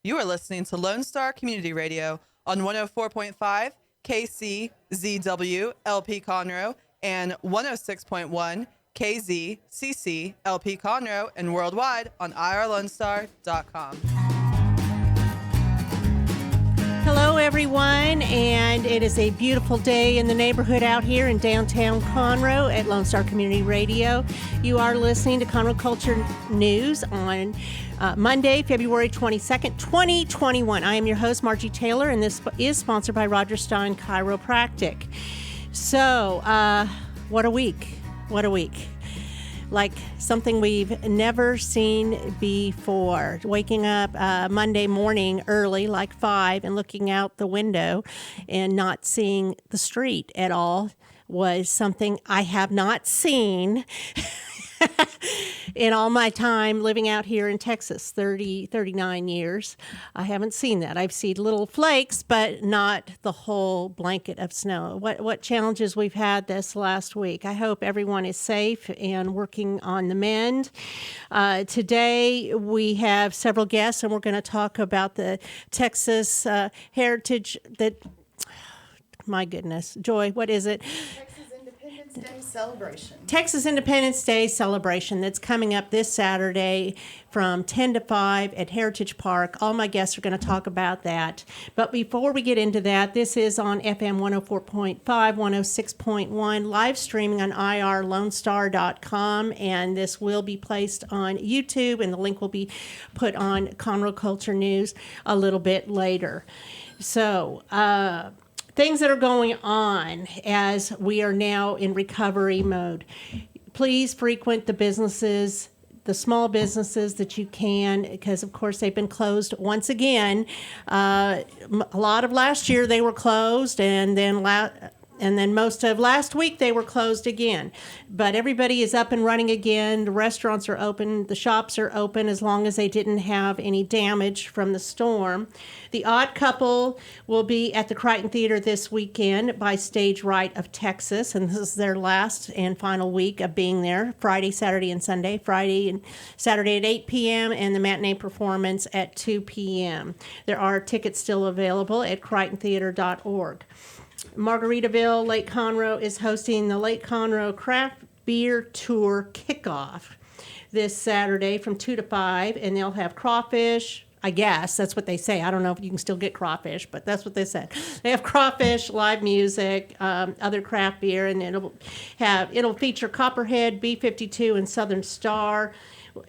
You are listening to Lone Star Community Radio on 104.5 KCZW LP Conroe and 106.1 KZCC LP Conroe and worldwide on irlonestar.com. Hello, everyone, and it is a beautiful day in the neighborhood out here in downtown Conroe at Lone Star Community Radio. You are listening to Conroe Culture News on Monday, February 22nd, 2021. I am your host, Margie Taylor, and this is sponsored by Roger Stein Chiropractic. So, what a week. What a week. Like something we've never seen before. Waking up Monday morning early, like 5, and looking out the window and not seeing the street at all was something I have not seen in all my time living out here in Texas, 39 years. I haven't seen that. I've seen little flakes, but not the whole blanket of snow. What challenges we've had this last week. I hope everyone is safe and working on the mend. Today we have several guests, and we're going to talk about the Texas heritage that, my goodness, Joy, what is it? Texas Independence Day celebration that's coming up this Saturday from 10 to 5 at Heritage Park. All my guests are going to talk about that. But before we get into that, this is on FM 104.5, 106.1, live streaming on irlonestar.com, and this will be placed on YouTube, and the link will be put on Conroe Culture News a little bit later. So, things that are going on as we are now in recovery mode. Please frequent the businesses, the small businesses that you can, because of course they've been closed once again. A lot of last year they were closed, and then most of last week they were closed again. But everybody is up and running again. The restaurants are open. The shops are open as long as they didn't have any damage from the storm. The Odd Couple will be at the Crichton Theater this weekend by Stage Right of Texas, and this is their last and final week of being there, Friday, Saturday, and Sunday. Friday and Saturday at 8 p.m. and the matinee performance at 2 p.m. There are tickets still available at crichtontheater.org. Margaritaville, Lake Conroe is hosting the Lake Conroe Craft Beer Tour Kickoff this Saturday from 2 to 5, and they'll have crawfish. I guess that's what they say. I don't know if you can still get crawfish, but that's what they said. They have crawfish, live music, other craft beer, and it'll feature Copperhead, B-52, and Southern Star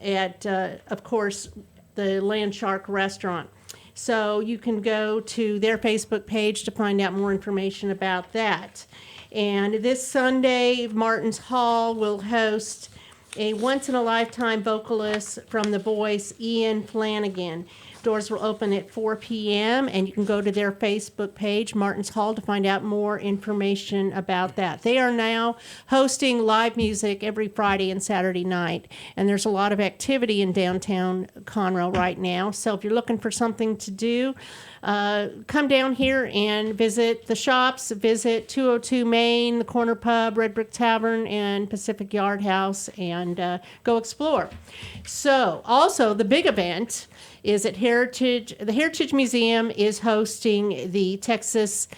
at, of course, the Land Shark Restaurant. So you can go to their Facebook page to find out more information about that. And this Sunday, Martin's Hall will host a once-in-a-lifetime vocalist from The Voice, Ian Flanagan. Doors will open at 4 p.m., and you can go to their Facebook page, Martin's Hall, to find out more information about that. They are now hosting live music every Friday and Saturday night, and there's a lot of activity in downtown Conroe right now. So if you're looking for something to do, come down here and visit the shops, visit 202 Main, the Corner Pub, Red Brick Tavern, and Pacific Yard House, and go explore. So also the big event is at Heritage. The Heritage Museum is hosting the Texas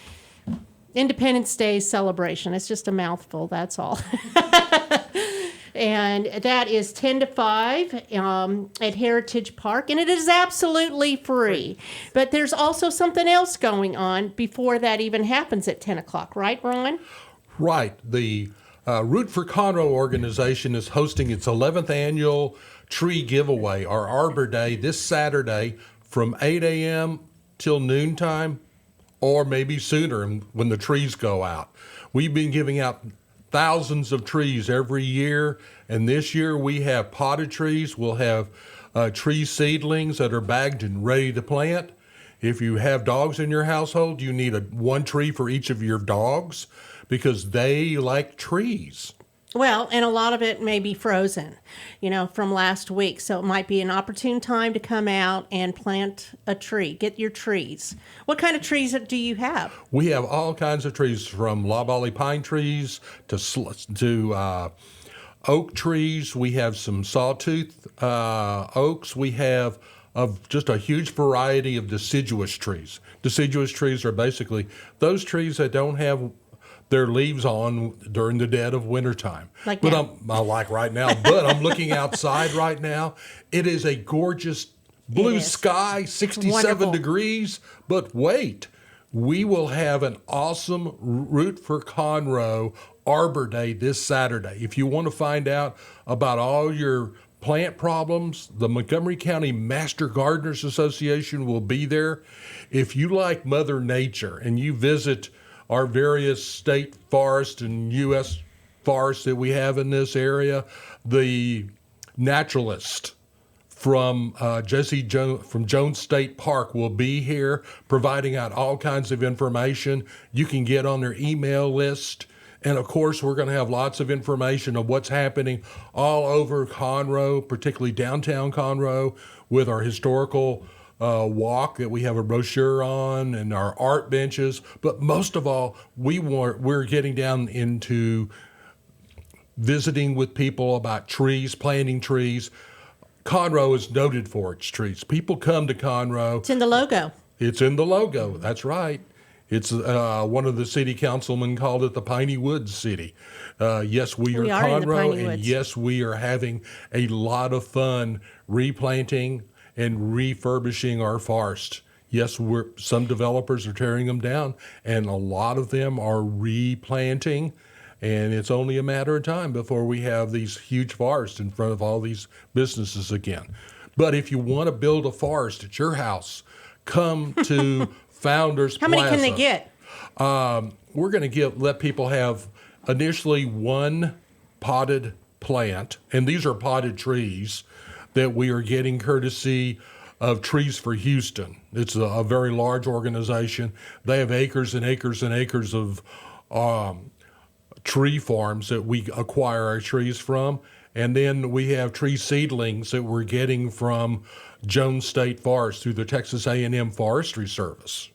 Independence Day celebration. It's just a mouthful, that's all. And that is 10 to 5 at Heritage Park, and it is absolutely free. But there's also something else going on before that even happens at 10 o'clock, right, Ron? Right. The Root for Conroe organization is hosting its 11th annual tree giveaway, or Arbor Day, this Saturday from 8 a.m. till noontime, or maybe sooner when the trees go out. We've been giving out thousands of trees every year, and this year we have potted trees. We'll have tree seedlings that are bagged and ready to plant. If you have dogs in your household, you need one tree for each of your dogs because they like trees. Well, and a lot of it may be frozen, from last week. So it might be an opportune time to come out and plant a tree. Get your trees. What kind of trees do you have? We have all kinds of trees, from loblolly pine trees to oak trees. We have some sawtooth oaks. We have of just a huge variety of deciduous trees. Deciduous trees are basically those trees that don't have their leaves on during the dead of wintertime. Like but now. like right now, but I'm looking outside right now. It is a gorgeous blue sky, 67 Wonderful. degrees. But wait, we will have an awesome Root for Conroe Arbor Day this Saturday. If you want to find out about all your plant problems, the Montgomery County Master Gardeners Association will be there. If you like Mother Nature and you visit our various state forests and U.S. forests that we have in this area, the naturalist from Jesse Jones from Jones State Park will be here providing out all kinds of information. You can get on their email list. And of course, we're going to have lots of information of what's happening all over Conroe, particularly downtown Conroe, with our historical walk that we have a brochure on and our art benches. But most of all, we're getting down into visiting with people about trees, planting trees. Conroe is noted for its trees. People come to Conroe. It's in the logo. It's in the logo. That's right. It's one of the city councilmen called it the Piney Woods City. Yes, we are in the Conroe, Piney and Woods. yes, we are having a lot of fun replanting and refurbishing our forest. Yes, some developers are tearing them down, and a lot of them are replanting, and it's only a matter of time before we have these huge forests in front of all these businesses again. But if you want to build a forest at your house, come to Founders How many Plaza. can they get? We're going to let people have initially one potted plant, and these are potted trees that we are getting courtesy of Trees for Houston. It's a very large organization. They have acres and acres and acres of tree farms that we acquire our trees from. And then we have tree seedlings that we're getting from Jones State Forest through the Texas A&M Forestry Service.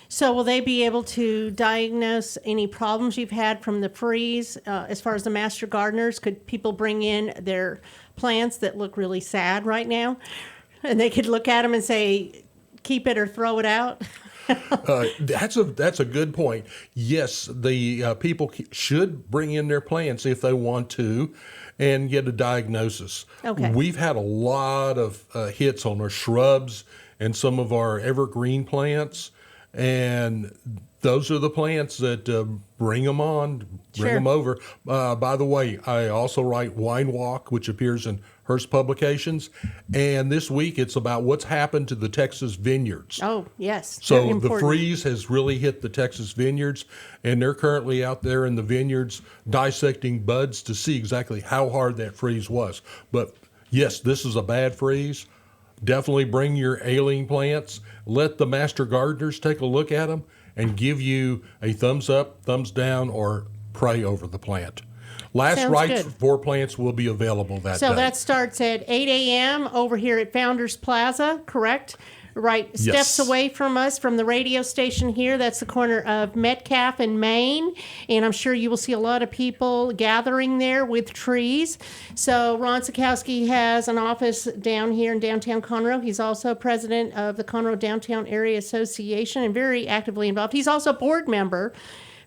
So will they be able to diagnose any problems you've had from the freeze as far as the master gardeners? Could people bring in their plants that look really sad right now? And they could look at them and say, keep it or throw it out? That's a good point. Yes, the people should bring in their plants if they want to and get a diagnosis. Okay. We've had a lot of hits on our shrubs and some of our evergreen plants, and those are the plants that bring them on, bring Sure. them over. By the way, I also write Wine Walk, which appears in Hearst Publications, and this week it's about what's happened to the Texas vineyards. Oh, yes. Very So the important. freeze has really hit the Texas vineyards, and they're currently out there in the vineyards dissecting buds to see exactly how hard that freeze was. But yes, this is a bad freeze. Definitely bring your ailing plants. Let the master gardeners take a look at them and give you a thumbs up, thumbs down, or pray over the plant. Last Sounds rites good. for plants will be available that day. So that starts at 8 a.m. over here at Founders Plaza, correct? Right, steps Yes. away from us from the radio station here. That's the corner of Metcalf and Main. And I'm sure you will see a lot of people gathering there with trees. So Ron Sikowski has an office down here in downtown Conroe. He's also president of the Conroe Downtown Area Association and very actively involved. He's also a board member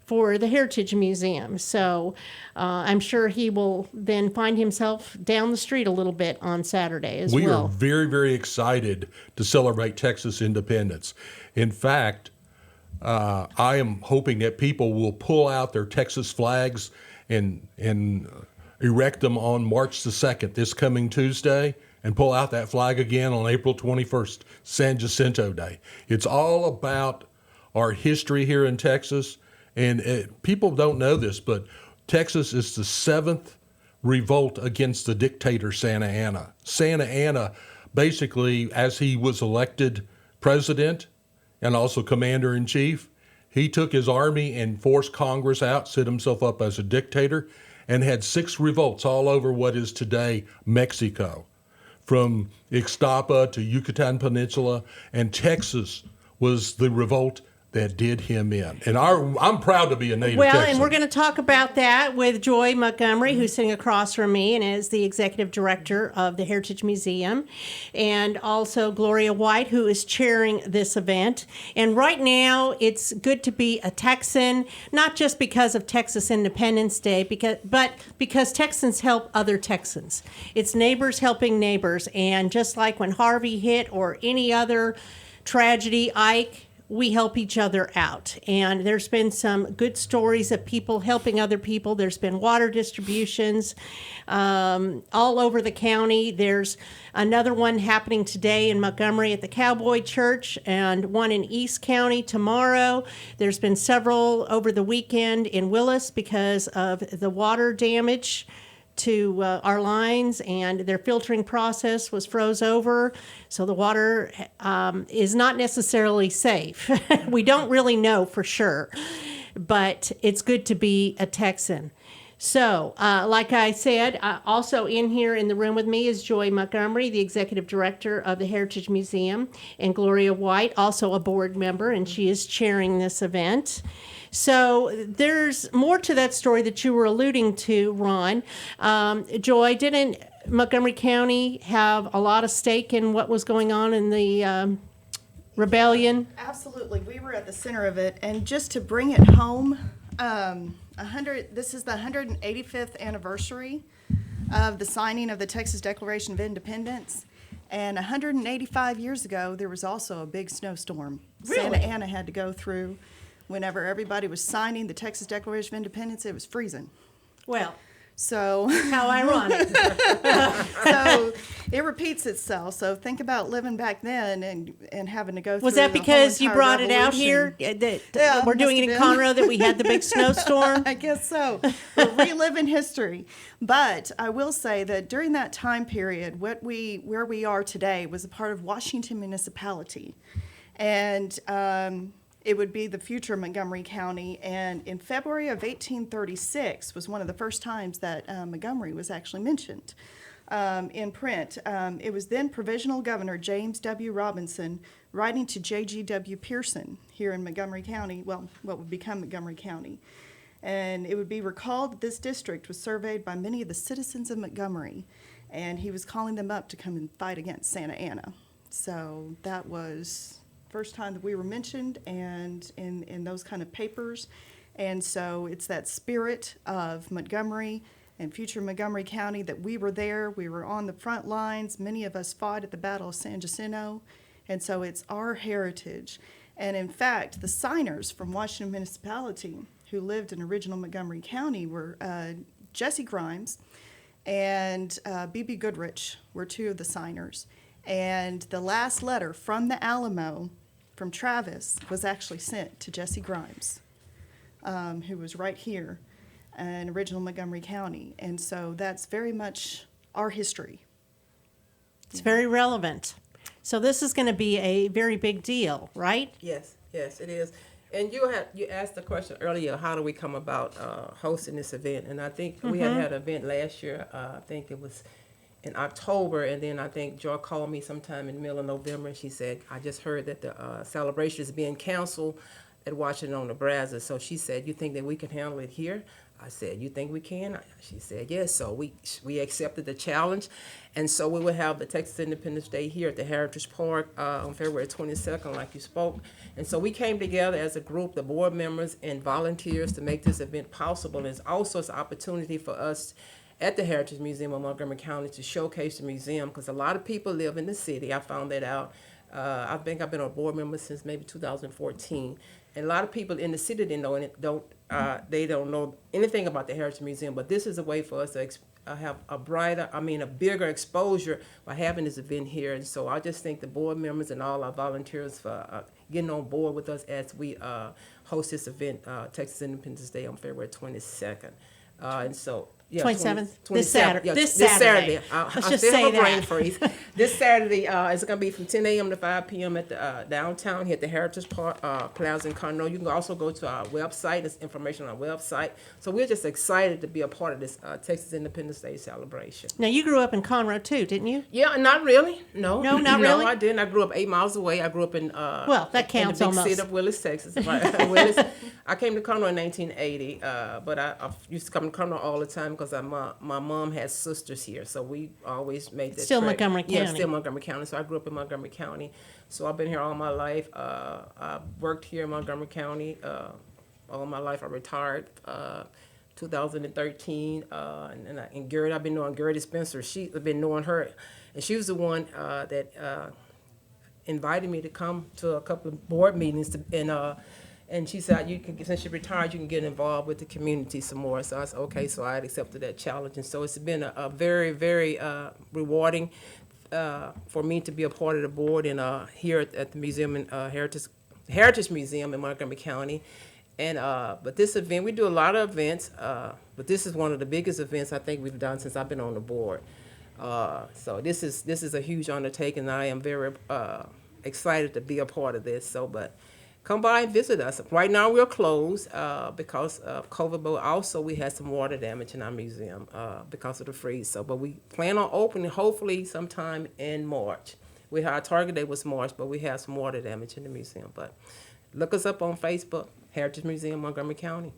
for the Heritage Museum. So I'm sure he will then find himself down the street a little bit on Saturday as We well. are very, very excited to celebrate Texas independence. In fact, I am hoping that people will pull out their Texas flags and erect them on March the 2nd, this coming Tuesday, and pull out that flag again on April 21st, San Jacinto Day. It's all about our history here in Texas. And people don't know this, but Texas is the 7th revolt against the dictator Santa Anna. Santa Anna, basically, as he was elected president and also commander-in-chief, he took his army and forced Congress out, set himself up as a dictator, and had 6 revolts all over what is today Mexico, from Ixtapa to Yucatan Peninsula. And Texas was the revolt that did him in. And I'm proud to be a native Well, Texan. and we're going to talk about that with Joy Montgomery, who's sitting across from me and is the executive director of the Heritage Museum, and also Gloria White, who is chairing this event. And right now, it's good to be a Texan, not just because of Texas Independence Day, but because Texans help other Texans. It's neighbors helping neighbors. And just like when Harvey hit or any other tragedy, Ike, we help each other out. And there's been some good stories of people helping other people. There's been water distributions all over the county. There's another one happening today in Montgomery at the Cowboy Church, and one in East County tomorrow. There's been several over the weekend in Willis because of the water damage to our lines, and their filtering process was froze over, so the water is not necessarily safe. We don't really know for sure, but it's good to be a Texan. So, like I said, also in here in the room with me is Joy Montgomery, the executive director of the Heritage Museum, and Gloria White, also a board member, and she is chairing this event. So there's more to that story that you were alluding to, Ron. Joy, didn't Montgomery County have a lot of stake in what was going on in the rebellion? Absolutely. We were at the center of it. And just to bring it home, this is the 185th anniversary of the signing of the Texas Declaration of Independence. And 185 years ago, there was also a big snowstorm Santa Ana had to go through. Whenever everybody was signing the Texas Declaration of Independence, it was freezing. Well, so how ironic. so it repeats itself. So think about living back then and having to go through. Was that the because whole you entire brought it out revolution. here? Yeah, We're doing it must in have been. Conroe that we had the big snowstorm? I guess so. We're reliving history. But I will say that during that time period, where we are today was a part of Washington Municipality. And it would be the future Montgomery County. And in February of 1836 was one of the first times that Montgomery was actually mentioned in print. It was then Provisional Governor James W. Robinson writing to J.G.W. Pearson here in Montgomery County, well, what would become Montgomery County. And it would be recalled that this district was surveyed by many of the citizens of Montgomery, and he was calling them up to come and fight against Santa Ana. So that was first time that we were mentioned and in those kind of papers. And so it's that spirit of Montgomery and future Montgomery County that we were there. We were on the front lines. Many of us fought at the Battle of San Jacinto. And so it's our heritage. And in fact, the signers from Washington Municipality who lived in original Montgomery County were Jesse Grimes and B.B. Goodrich were two of the signers. And the last letter from the Alamo from Travis was actually sent to Jesse Grimes, who was right here in original Montgomery County. And so that's very much our history. It's very relevant. So this is going to be a very big deal, right? Yes, it is. And you asked the question earlier, how do we come about hosting this event? And I think we had an event last year. I think it was in October, and then I think Joy called me sometime in the middle of November, and she said, I just heard that the celebration is being canceled at Washington, Nebraska. So she said, you think that we can handle it here? I said, you think we can? She said, yes. So we accepted the challenge. And so we will have the Texas Independence Day here at the Heritage Park on February 22nd, like you spoke. And so we came together as a group, the board members and volunteers, to make this event possible. And it's also an opportunity for us at the Heritage Museum of Montgomery County to showcase the museum, because a lot of people live in the city. I found that out. I think I've been a board member since maybe 2014. And a lot of people in the city didn't know, they don't know anything about the Heritage Museum, but this is a way for us to have a bigger exposure by having this event here. And so I just thank the board members and all our volunteers for getting on board with us as we host this event, Texas Independence Day on February 22nd. And so Yeah, 27th? 27th. This Saturday. Yeah, This Saturday. I Let's just still say have a brain that. freeze. This Saturday, it's going to be from 10 a.m. to 5 p.m. at the downtown here at the Heritage Park, Plaza in Conroe. You can also go to our website. There's information on our website. So we're just excited to be a part of this Texas Independence Day celebration. Now, you grew up in Conroe, too, didn't you? Yeah, not really. No, No, not really? No, I didn't. I grew up 8 miles away. I grew up in Well, that counts in the big almost. city of Willis, Texas. Right? Willis. I came to Conroe in 1980, but I used to come to Conroe all the time because my mom had sisters here, so we always made that Still trek. Montgomery Yeah, County. still Montgomery County. So I grew up in Montgomery County. So I've been here all my life. I worked here in Montgomery County all my life. I retired 2013, and Gertie, I've been knowing Gertie Spencer. I've been knowing her, and she was the one that invited me to come to a couple of board meetings, and she said, since you retired, you can get involved with the community some more. So I said, okay, so I had accepted that challenge. And so it's been a very, very rewarding for me to be a part of the board and here at the museum in Heritage Museum in Montgomery County. And but this event, we do a lot of events, but this is one of the biggest events I think we've done since I've been on the board. So this is a huge undertaking. I am very excited to be a part of this. But come by and visit us. Right now we're closed because of COVID, but also we had some water damage in our museum because of the freeze. But we plan on opening hopefully sometime in March. Our target date was March, but we have some water damage in the museum. But look us up on Facebook, Heritage Museum, Montgomery County.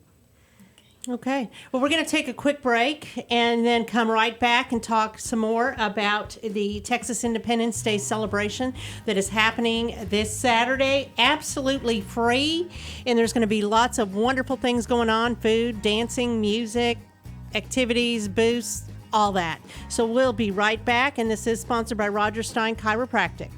Okay. Well, we're going to take a quick break and then come right back and talk some more about the Texas Independence Day celebration that is happening this Saturday, absolutely free. And there's going to be lots of wonderful things going on, food, dancing, music, activities, booths, all that. So we'll be right back. And this is sponsored by Roger Stein Chiropractic.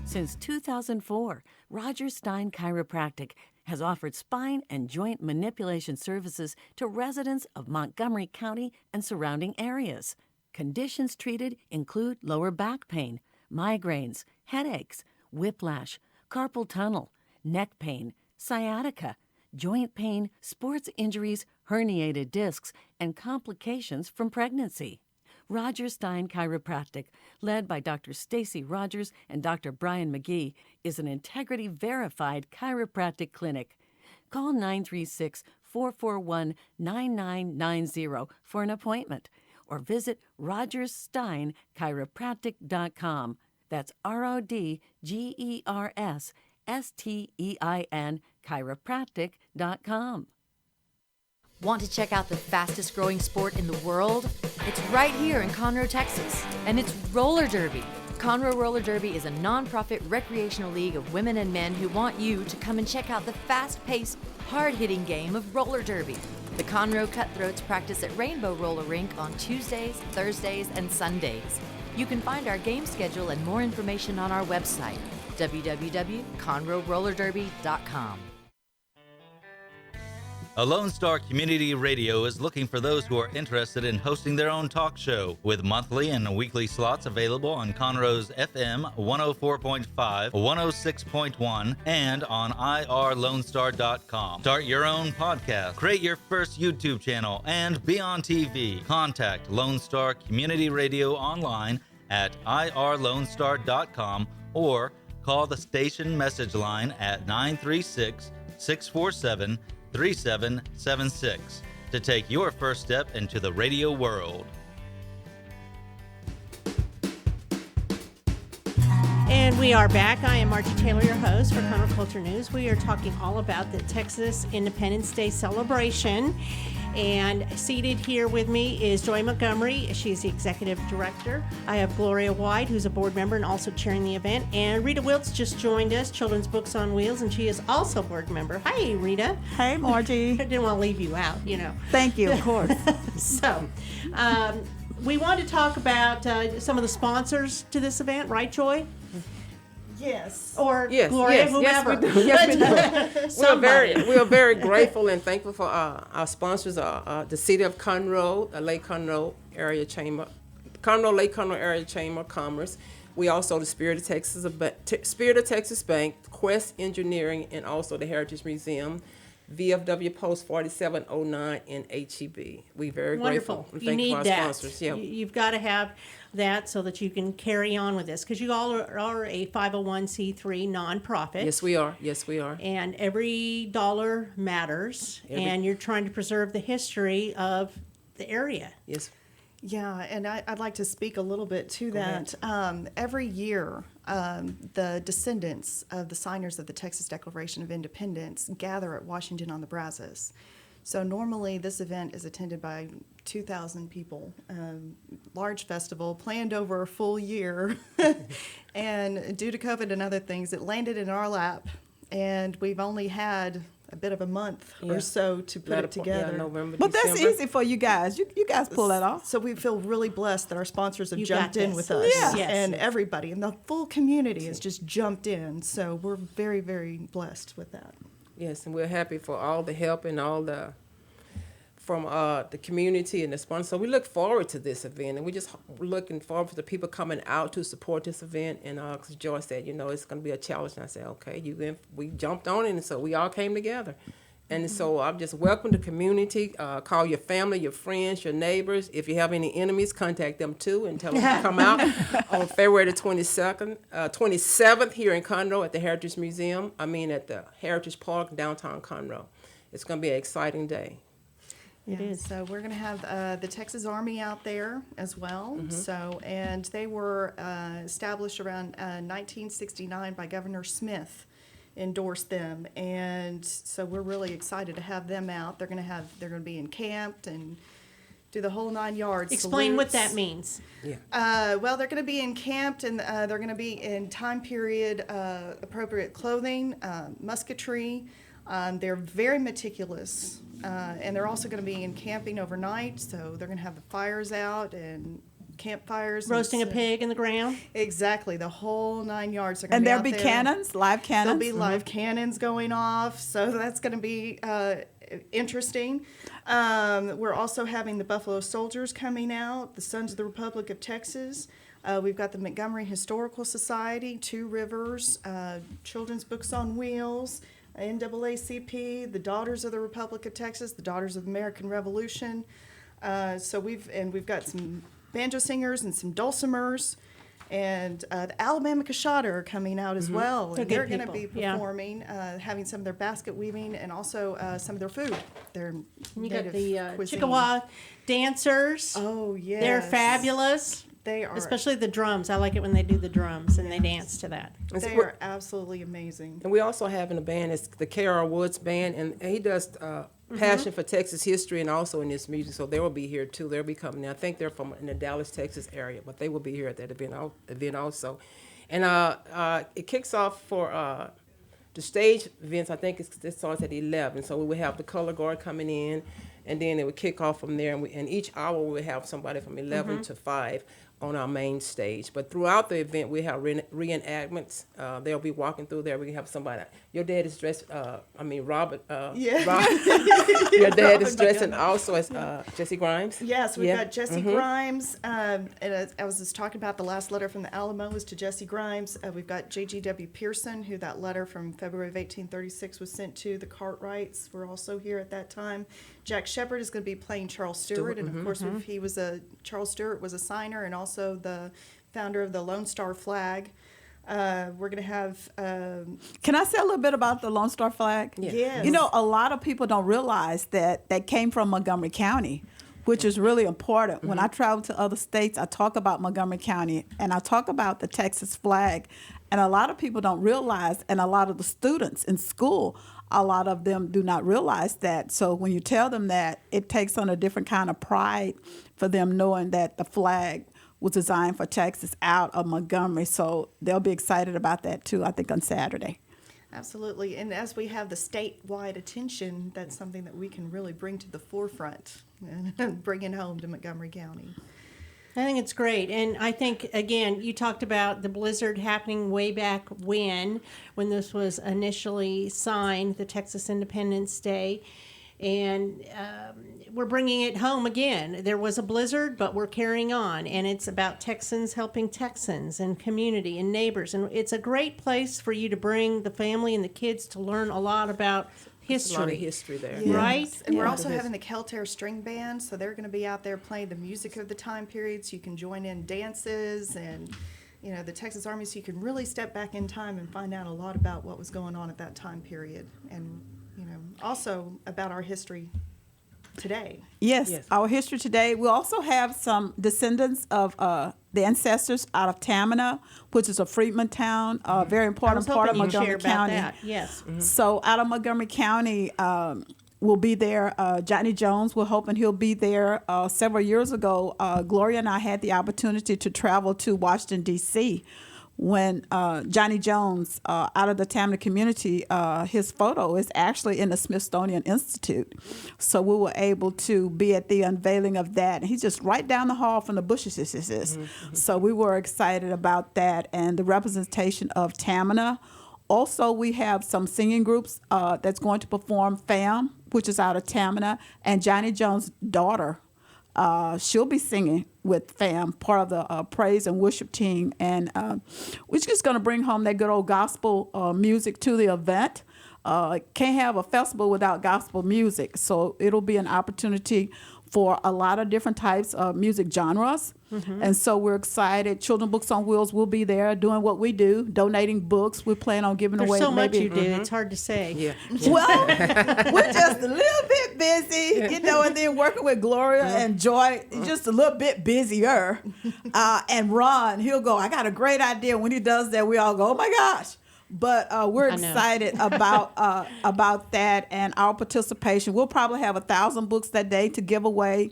Since 2004, Roger Stein Chiropractic has offered spine and joint manipulation services to residents of Montgomery County and surrounding areas. Conditions treated include lower back pain, migraines, headaches, whiplash, carpal tunnel, neck pain, sciatica, joint pain, sports injuries, herniated discs, and complications from pregnancy. Roger Stein Chiropractic, led by Dr. Stacy Rogers and Dr. Brian McGee, is an integrity-verified chiropractic clinic. Call 936-441-9990 for an appointment or visit rogerssteinchiropractic.com. That's RODGERSSTEIN chiropractic.com. Want to check out the fastest growing sport in the world? It's right here in Conroe, Texas, and it's roller derby. Conroe Roller Derby is a non-profit recreational league of women and men who want you to come and check out the fast-paced, hard-hitting game of roller derby. The Conroe Cutthroats practice at Rainbow Roller Rink on Tuesdays, Thursdays, and Sundays. You can find our game schedule and more information on our website, www.conroerollerderby.com. A Lone Star Community Radio is looking for those who are interested in hosting their own talk show, with monthly and weekly slots available on Conroe's FM 104.5, 106.1, and on irlonestar.com. Start your own podcast, create your first YouTube channel, and be on TV. Contact Lone Star Community Radio online at irlonestar.com or call the station message line at 936-647-3776 to take your first step into the radio world. And we are back. I am Margie Taylor, your host for Conroe Culture News. We are talking all about the Texas Independence Day celebration. And seated here with me is Joy Montgomery. She's the executive director. I have Gloria White, who's a board member and also chairing the event. And Rita Wiltz just joined us, Children's Books on Wheels, and she is also a board member. Hi, Rita. Hey, Margie. I didn't want to leave you out, you know. Thank you, of course. So, we want to talk about some of the sponsors to this event, right, Joy? Yes. Or Yes, Gloria, yes, whoever. yes, we do. Yes, we do. We are very grateful and thankful for our sponsors, the City of Conroe, the Lake Conroe Area Chamber, Conroe Lake Conroe Area Chamber of Commerce. We also the Spirit of Texas Bank, Quest Engineering, and also the Heritage Museum, VFW Post 4709, and HEB. We very Wonderful. grateful. And You thank need for our that. sponsors. Yeah. You've got to have that so that you can carry on with this, because you all are a 501c3 nonprofit. Yes, we are. Yes, we are. And every dollar matters, and you're trying to preserve the history of the area. Yes. Yeah, and I'd like to speak a little bit to that. Every year, the descendants of the signers of the Texas Declaration of Independence gather at Washington on the Brazos. So normally this event is attended by 2,000 people, large festival planned over a full year. And due to COVID and other things, it landed in our lap, and we've only had a bit of a month or so to put it together. November, But that's December. easy for you guys. You guys pull that off. So we feel really blessed that our sponsors have You jumped got in this. with us. Yeah. Yes. And everybody, and the full community has just jumped in. So we're very, very blessed with that. Yes, and we're happy for all the help and all the from the community and the sponsors. So we look forward to this event, and we're just looking forward to the people coming out to support this event. And because Joy said, it's going to be a challenge, and I said, okay, we jumped on it, and so we all came together. And so I'm just welcome the community. Call your family, your friends, your neighbors. If you have any enemies, contact them too and tell them to come out on February the 27th here in Conroe at the Heritage Museum. At the Heritage Park, downtown Conroe. It's going to be an exciting day. It is. So we're going to have the Texas Army out there as well. So, and they were established around 1969 by Governor Smith. Endorsed them, and so we're really excited to have them out. They're going to be encamped and do the whole 9 yards. Explain what salutes. that means. Well, they're going to be encamped, and they're going to be in time period appropriate clothing, musketry. They're very meticulous, and they're also going to be encamping overnight. So they're going to have the fires out and campfires. Roasting a pig in the ground. Exactly, the whole 9 yards. And there'll be cannons, live cannons. There'll be live cannons going off, so that's going to be interesting. We're also having the Buffalo Soldiers coming out, the Sons of the Republic of Texas. We've got the Montgomery Historical Society, Two Rivers, Children's Books on Wheels, NAACP, the Daughters of the Republic of Texas, the Daughters of the American Revolution. So we've got some banjo singers and some dulcimers, and the Alabama Cachada are coming out as well. They're And they're good going to be people. Yeah. performing, having some of their basket weaving and also some of their food. Their And you native got the cuisine. Chickasaw dancers. Oh, yes. They're fabulous. They are. Especially the drums. I like it when they do the drums and they dance to that. They are absolutely amazing. And we also have in the band, it's the K.R. Woods Band, and he does passion for Texas history and also in this music, so they will be here too. They'll be coming. I think they're from in the Dallas, Texas area, but they will be here at that event also. And it kicks off for the stage events. I think it starts at 11, so we will have the color guard coming in, and then it would kick off from there. And each hour we will have somebody from 11 to 5 on our main stage. But throughout the event, we have reenactments. They'll be walking through there. We have somebody. Your dad is dressed, Robert. Yeah. Your dad is dressed and also as Jesse Grimes. Yes, we've got Jesse Grimes. And I was just talking about the last letter from the Alamo was to Jesse Grimes. We've got J.G.W. Pearson, who that letter from February of 1836 was sent to. The Cartwrights were also here at that time. Jack Shepard is going to be playing Charles Stewart. And of course, Charles Stewart was a signer and also the founder of the Lone Star flag. We're going to have... Can I say a little bit about the Lone Star flag? Yes. A lot of people don't realize that came from Montgomery County, which is really important. When I travel to other states, I talk about Montgomery County, and I talk about the Texas flag. And a lot of people don't realize, and a lot of the students in school, a lot of them do not realize that. So when you tell them that, it takes on a different kind of pride for them knowing that the flag was designed for Texas out of Montgomery. So they'll be excited about that too, I think, on Saturday. Absolutely. And as we have the statewide attention, that's something that we can really bring to the forefront and bring it home to Montgomery County. I think it's great. And I think, again, you talked about the blizzard happening way back when this was initially signed, the Texas Independence Day. And we're bringing it home again. There was a blizzard, but we're carrying on. And it's about Texans helping Texans and community and neighbors. And it's a great place for you to bring the family and the kids to learn a lot about history. A lot of history there. Right? And we're also having the Keltair String Band, so they're going to be out there playing the music of the time period, so you can join in dances and, you know, the Texas Army, so you can really step back in time and find out a lot about what was going on at that time period, and, you know, also about our history today. Yes, Yes. our history today. We also have some descendants of the ancestors out of Tamina, which is a freedman town, a very I important was part of hoping you'd share Montgomery about County. that. Yes. So out of Montgomery County will be there. Johnny Jones, we're hoping he'll be there. Several years ago, Gloria and I had the opportunity to travel to Washington, D.C., when Johnny Jones, out of the Tamina community, his photo is actually in the Smithsonian Institute. So we were able to be at the unveiling of that. And he's just right down the hall from the Bushes. So we were excited about that and the representation of Tamina. Also, we have some singing groups that's going to perform FAM, which is out of Tamina, and Johnny Jones' daughter. She'll be singing with FAM, part of the praise and worship team. And we're just going to bring home that good old gospel music to the event. Can't have a festival without gospel music. So it'll be an opportunity for a lot of different types of music genres. And so we're excited. Children Books on Wheels will be there doing what we do, donating books. We plan on giving There's away so much maybe you do. It's hard to say. Yeah. well, we're just a little bit busy, you know, and then working with Gloria and Joy, just a little bit busier. And Ron, he'll go, I got a great idea. When he does that, we all go, oh my gosh. But we're I know. excited about that and our participation. We'll probably have 1,000 books that day to give away.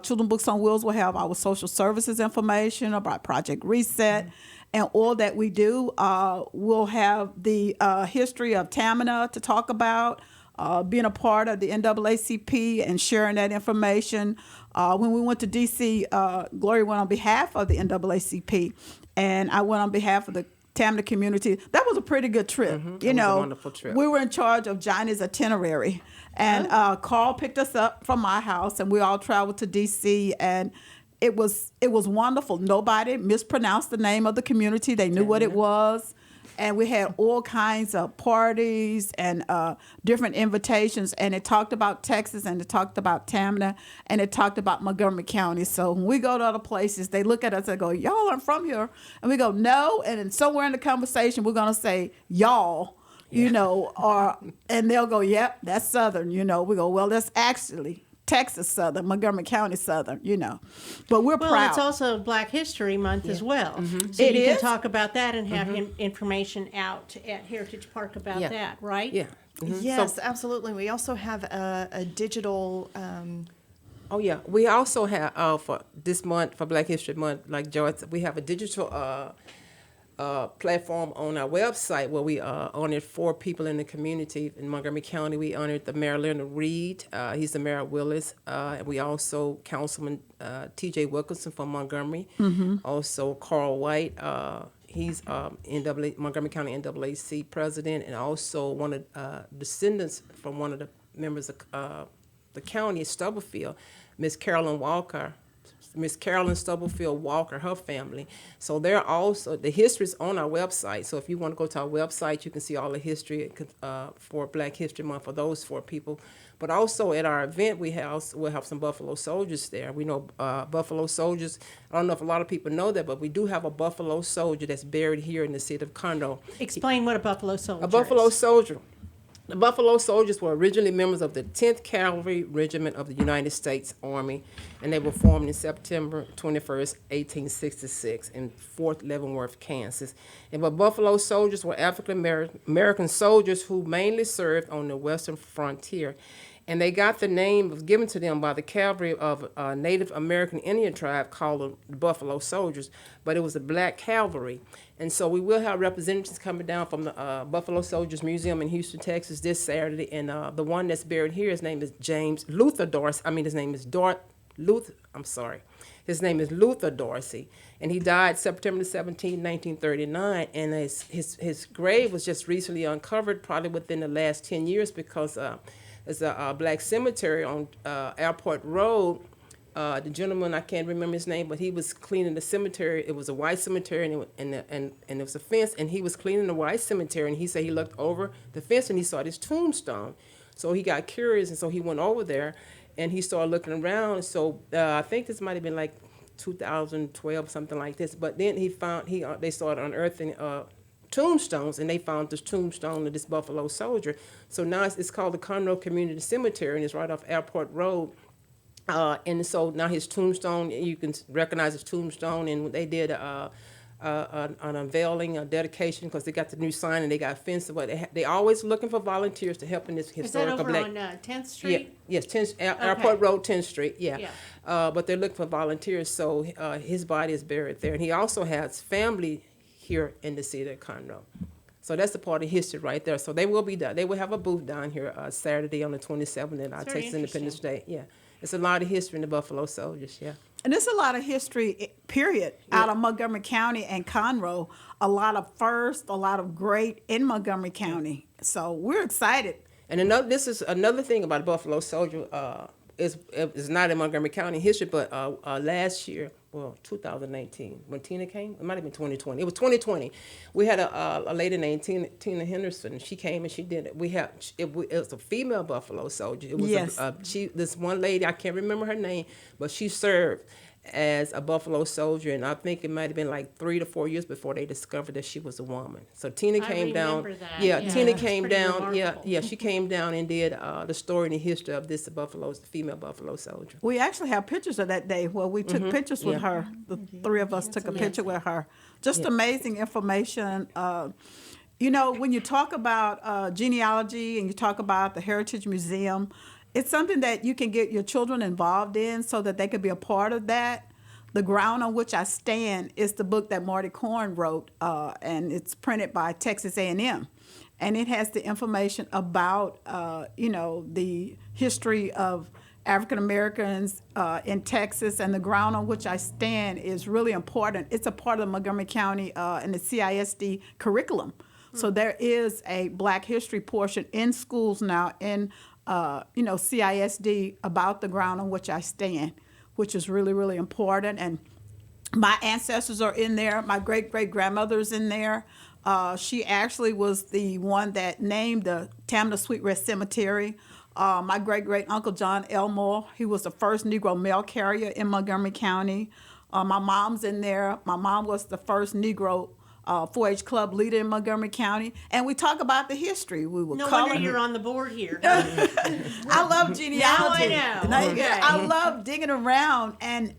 Children Books on Wheels will have our social services information about Project Reset. And all that we do, we'll have the history of Tamina to talk about, being a part of the NAACP and sharing that information. When we went to D.C., Gloria went on behalf of the NAACP, and I went on behalf of the Tamina community. That was a pretty good trip. That You was a know, wonderful trip. we were in charge of Johnny's itinerary, and Carl picked us up from my house, and we all traveled to D.C. and it was wonderful. Nobody mispronounced the name of the community. They knew what it was. And we had all kinds of parties and different invitations. And it talked about Texas, and it talked about Tamina, and it talked about Montgomery County. So when we go to other places, they look at us and go, y'all aren't from here. And we go, no. And then somewhere in the conversation, we're going to say, y'all, you know, and they'll go, yep, that's Southern. You know, we go, well, that's actually Texas Southern, Montgomery County Southern, you know. But we're Well, proud. it's also Black History Month as well. So It you is? can talk about that and have information out at Heritage Park about Yeah. that, right? Yeah. Yes, absolutely. We also have a digital. Oh yeah, we also have for this month, for Black History Month, like Joy said, we have a digital platform on our website where we honored 4 people in the community in Montgomery County. We honored the Mayor Leonard Reed. He's the mayor of Willis. And we also Councilman T.J. Wilkinson from Montgomery. Also Carl White. He's Montgomery County NAAC president, and also one of descendants from one of the members of the county, Stubblefield, Miss Carolyn Walker. Miss Carolyn Stubblefield Walker, her family. So they're also, the history's on our website. So if you want to go to our website, you can see all the history for Black History Month for those 4 people. But also at our event, we'll have some Buffalo Soldiers there. We know Buffalo Soldiers, I don't know if a lot of people know that, but we do have a Buffalo Soldier that's buried here in the city of Conroe. Explain what a Buffalo Soldier A Buffalo is. Soldier. The Buffalo Soldiers were originally members of the 10th Cavalry Regiment of the United States Army, and they were formed in September 21st, 1866 in Fort Leavenworth, Kansas. And the Buffalo Soldiers were African American soldiers who mainly served on the western frontier. And they got the name was given to them by the cavalry of a Native American Indian tribe called the Buffalo Soldiers, but it was the Black Cavalry. And so we will have representatives coming down from the Buffalo Soldiers Museum in Houston, Texas this Saturday. And the one that's buried here, his name is James Luther Dorsey. His name is His name is Luther Dorsey. And he died September 17, 1939. And his grave was just recently uncovered, probably within the last 10 years, because It's a black cemetery on Airport Road. The gentleman, I can't remember his name, but he was cleaning the cemetery. It was a white cemetery, and there was a fence, and he was cleaning the white cemetery, and he said he looked over the fence and he saw this tombstone. So he got curious, and so he went over there, and he started looking around. So I think this might have been like 2012, something like this. But then they started unearthing tombstones, and they found this tombstone of this Buffalo soldier. So now it's called the Conroe Community Cemetery, and it's right off Airport Road. And so now his tombstone, you can recognize his tombstone, and they did an unveiling, a dedication, because they got the new sign and they got fenced. But they always looking for volunteers to help in this historical Is that over black. on 10th Street? Yes, Airport Road, 10th Street. Yeah. But they're looking for volunteers, so his body is buried there, and he also has family here in the city of Conroe. So that's the part of history right there. So they will be done. They will have a booth down here Saturday on the 27th at our very Texas Independence Day. Yeah. It's a lot of history in the Buffalo Soldiers, yeah. And there's a lot of history, period, out of Montgomery County and Conroe. A lot of first, a lot of great in Montgomery County. So we're excited. And this is another thing about Buffalo Soldier. Is not in Montgomery County history, but last year, 2019, when Tina came, it might have been 2020. It was 2020. We had a lady named Tina Henderson. She came and she did it. It was a female Buffalo Soldier. It was Yes. This one lady, I can't remember her name, but she served as a Buffalo Soldier, and I think it might have been like 3 to 4 years before they discovered that she was a woman. So Tina came down. remember that. Yeah, Yeah, Tina that's came pretty down. remarkable. Yeah, she came down and did the story and the history of this female Buffalo Soldier. We actually have pictures of that day where we took pictures with Yeah. her. The three of us took a picture with her. Just amazing information. When you talk about genealogy and you talk about the Heritage Museum, it's something that you can get your children involved in so that they could be a part of that. The Ground on Which I Stand is the book that Marty Corn wrote, and it's printed by Texas A&M. And it has the information about, the history of African Americans in Texas, and The Ground on Which I Stand is really important. It's a part of the Montgomery County and the CISD curriculum. So there is a Black history portion in schools now in, CISD about The Ground on Which I Stand, which is really, really important. And my ancestors are in there. My great-great-grandmother's in there. She actually was the one that named the Tamna Sweetgrass Cemetery. My great-great-uncle John Elmore, he was the first Negro mail carrier in Montgomery County. My mom's in there. My mom was the first Negro 4-H club leader in Montgomery County. And we talk about the history. We were No coloring. wonder you're on the board here. I love genealogy. Now I know. And Okay. I love digging around. And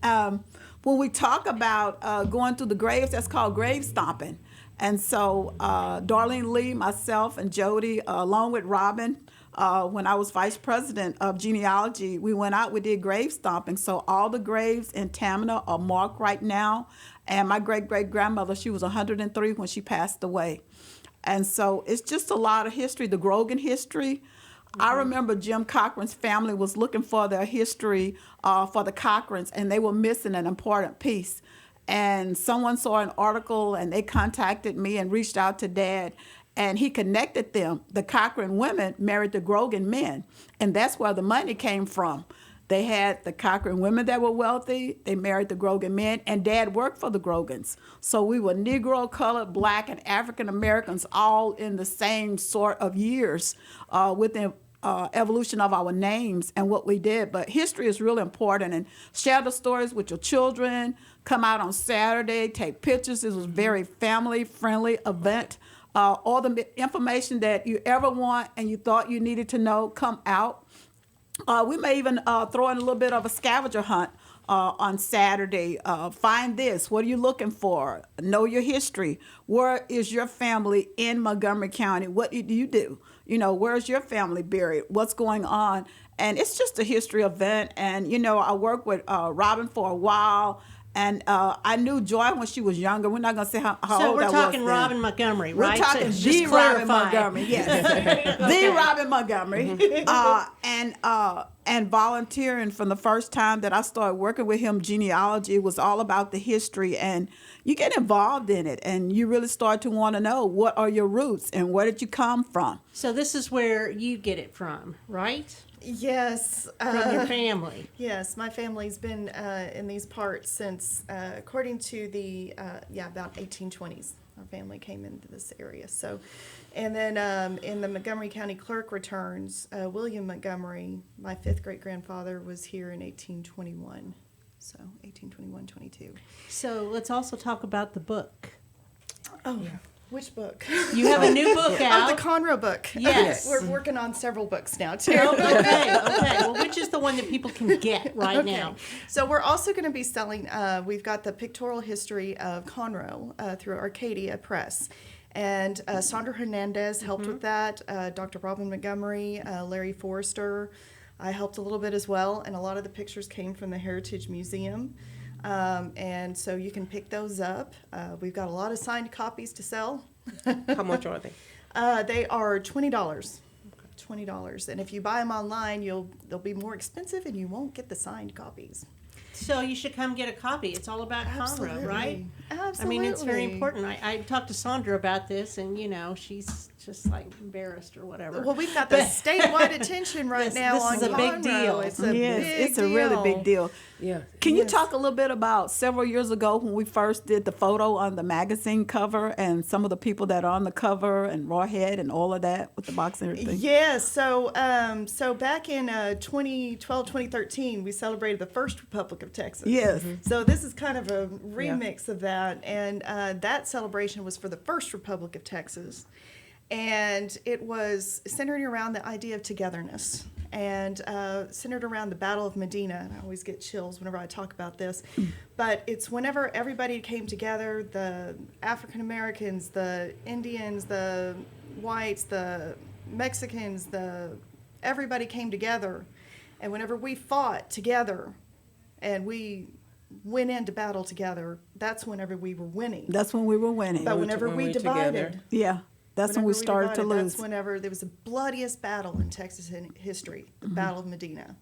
when we talk about going through the graves, that's called grave stomping. And so Darlene Lee, myself, and Jody, along with Robin, when I was vice president of genealogy, we went out, we did grave stomping. So all the graves in Tamina are marked right now. And my great-great-grandmother, she was 103 when she passed away. And so it's just a lot of history, the Grogan history. I remember Jim Cochran's family was looking for their history for the Cochrans, and they were missing an important piece. And someone saw an article, and they contacted me and reached out to Dad, and he connected them. The Cochran women married the Grogan men, and that's where the money came from. They had the Cochran women that were wealthy. They married the Grogan men, and Dad worked for the Grogans. So we were Negro, colored, Black, and African Americans all in the same sort of years with the evolution of our names and what we did. But history is really important, and share the stories with your children. Come out on Saturday, take pictures. It was a very family-friendly event. All the information that you ever want and you thought you needed to know come out. We may even throw in a little bit of a scavenger hunt on Saturday. Find this. What are you looking for? Know your history. Where is your family in Montgomery County? What do you do? Where's your family buried? What's going on? And it's just a history event. And, I worked with Robin for a while. And I knew Joy when she was younger. We're not going to say how So old we're I was talking then. Robin Montgomery, We're right? talking So the just Robin clarify. Montgomery, yes. The Robin Montgomery. And volunteering from the first time that I started working with him, genealogy, it was all about the history. And you get involved in it, and you really start to want to know what are your roots and where did you come from. So this is where you get it from, right? Yes. From your family. Yes, my family's been in these parts since, according to the, about 1820s. Our family came into this area. So, and then in the Montgomery County Clerk returns, William Montgomery, my fifth great grandfather, was here in 1821. So 1821-22. So let's also talk about the book. Oh, which book? You have a new book out. The Conroe book. Yes. We're working on several books now, too. Oh, okay. Well, which is the one that people can get right now? So we're also going to be selling, we've got the pictorial history of Conroe through Arcadia Press. And Sandra Hernandez helped with that, Dr. Robin Montgomery, Larry Forrester. I helped a little bit as well, and a lot of the pictures came from the Heritage Museum. And so you can pick those up. We've got a lot of signed copies to sell. How much are they? They are $20. $20. And if you buy them online, they'll be more expensive and you won't get the signed copies. So you should come get a copy. It's all about Conroe, right? Absolutely. I mean, it's very important. I talked to Sandra about this, and, she's just like embarrassed or whatever. Well, we've got the statewide attention right now this on is a big Conroe. deal. It's a Yes, big it's a really big deal. Yeah. Can you talk a little bit about several years ago when we first did the photo on the magazine cover and some of the people that are on the cover and Rawhead and all of that with the box and everything? Yes. So back in 2012, 2013, we celebrated the first Republic of Texas. Yes. So this is kind of a remix of that. And that celebration was for the first Republic of Texas. And it was centered around the idea of togetherness and centered around the Battle of Medina. And I always get chills whenever I talk about this. But it's whenever everybody came together, the African Americans, the Indians, the whites, the Mexicans, everybody came together. And whenever we fought together and we went into battle together, that's whenever we were winning. That's when we were winning. But whenever when we we're divided, together. Yeah, that's when we started to lose. That's whenever there was the bloodiest battle in Texas history, the Battle of Medina.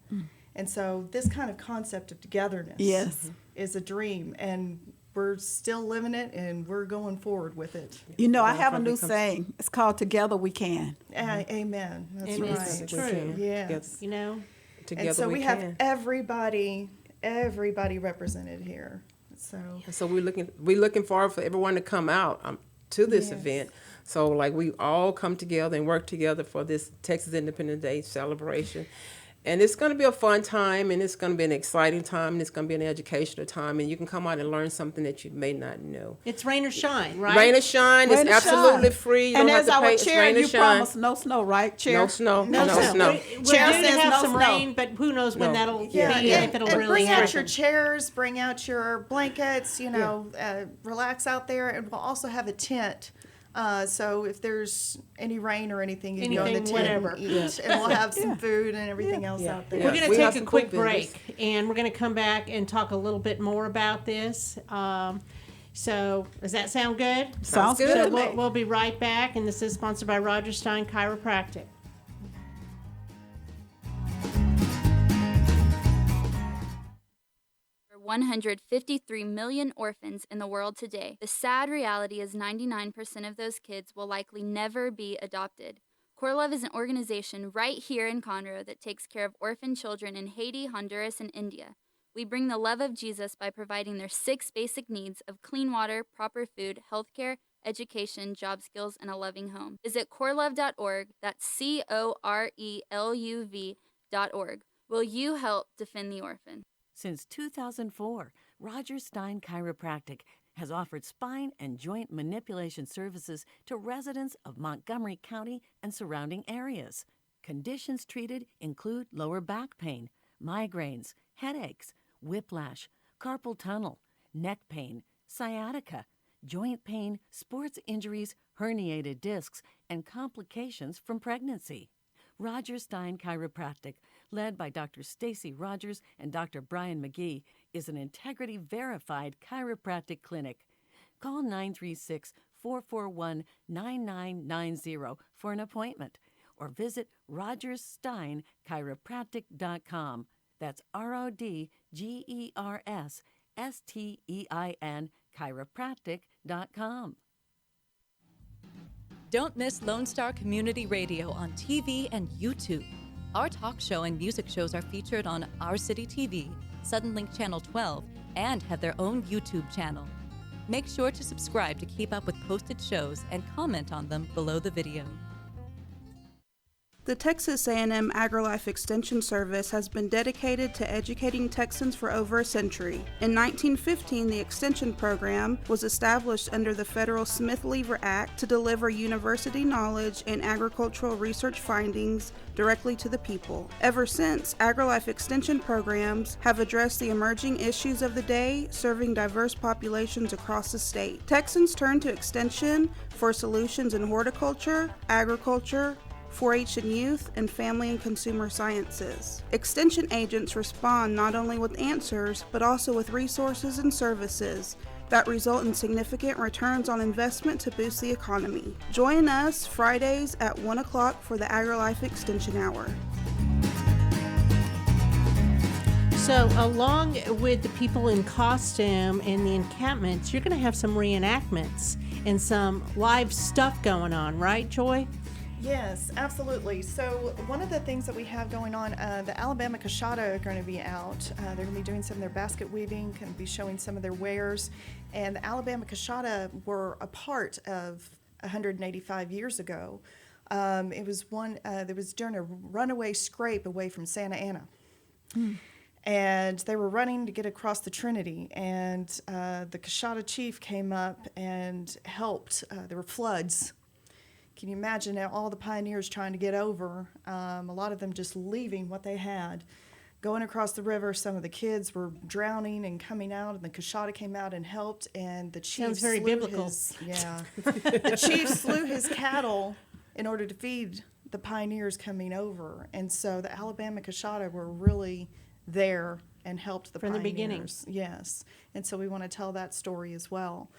And so this kind of concept of togetherness Yes. is a dream, and we're still living it, and we're going forward with it. I have a new saying. It's called Together We Can. Amen. That's And right. it's true. Yes. Together And so we have can. everybody represented here. So we're looking forward for everyone to come out to this event. So we all come together and work together for this Texas Independence Day celebration. And it's going to be a fun time, and it's going to be an exciting time, and it's going to be an educational time, and you can come out and learn something that you may not know. It's rain or shine, right? Rain or shine, Rain it's or absolutely shine. free. You And don't as have to pay. our It's chair, rain or you shine. promised no snow, right, Chair? No snow. No No snow. snow. We're Chair due to says have no some snow. rain, but who knows when No. that'll be yeah, and if it'll and really bring happen. out your chairs, bring out your blankets, relax out there, and we'll also have a tent. So if there's any rain or anything, you can go in the Anything, tent whatever. and eat, and we'll have some food and everything else out there. We're going to We have take a some quick cool vendors. break, and we're going to come back and talk a little bit more about this. So does that sound good? Sounds good. So to me. we'll be right back, and this is sponsored by Roger Stein Chiropractic. 153 million orphans in the world today. The sad reality is 99% of those kids will likely never be adopted. Core Love is an organization right here in Conroe that takes care of orphan children in Haiti, Honduras, and India. We bring the love of Jesus by providing their 6 basic needs of clean water, proper food, healthcare, education, job skills, and a loving home. Visit corelove.org. That's CORELUV.org. Will you help defend the orphan? Since 2004, Roger Stein Chiropractic has offered spine and joint manipulation services to residents of Montgomery County and surrounding areas. Conditions treated include lower back pain, migraines, headaches, whiplash, carpal tunnel, neck pain, sciatica, joint pain, sports injuries, herniated discs, and complications from pregnancy. Roger Stein Chiropractic, led by Dr. Stacy Rogers and Dr. Brian McGee, is an integrity-verified chiropractic clinic. Call 936-441-9990 for an appointment or visit rogerssteinchiropractic.com. That's RODGERSSTEIN chiropractic.com. Don't miss Lone Star Community Radio on TV and YouTube. Our talk show and music shows are featured on Our City TV, Suddenlink Channel 12, and have their own YouTube channel. Make sure to subscribe to keep up with posted shows and comment on them below the video. The Texas A&M AgriLife Extension Service has been dedicated to educating Texans for over a century. In 1915, the Extension Program was established under the federal Smith-Lever Act to deliver university knowledge and agricultural research findings directly to the people. Ever since, AgriLife Extension programs have addressed the emerging issues of the day, serving diverse populations across the state. Texans turn to Extension for solutions in horticulture, agriculture, 4-H and youth, and family and consumer sciences. Extension agents respond not only with answers, but also with resources and services that result in significant returns on investment to boost the economy. Join us Fridays at 1 o'clock for the AgriLife Extension Hour. So along with the people in costume and the encampments, you're going to have some reenactments and some live stuff going on, right, Joy? Yes, absolutely. So one of the things that we have going on, the Alabama Cachada are going to be out. They're going to be doing some of their basket weaving, going to be showing some of their wares. And the Alabama Cachada were a part of 185 years ago. It was there was during a runaway scrape away from Santa Ana. And they were running to get across the Trinity, and the Cachada chief came up and helped. There were floods. Can you imagine all the pioneers trying to get over? A lot of them just leaving what they had, going across the river. Some of the kids were drowning and coming out, and the Cachada came out and helped. And the chief Sounds very biblical. The chief slew his cattle in order to feed the pioneers coming over. And so the Alabama Cachada were really there and helped the From the pioneers. beginning. Yes, and so we want to tell that story as well.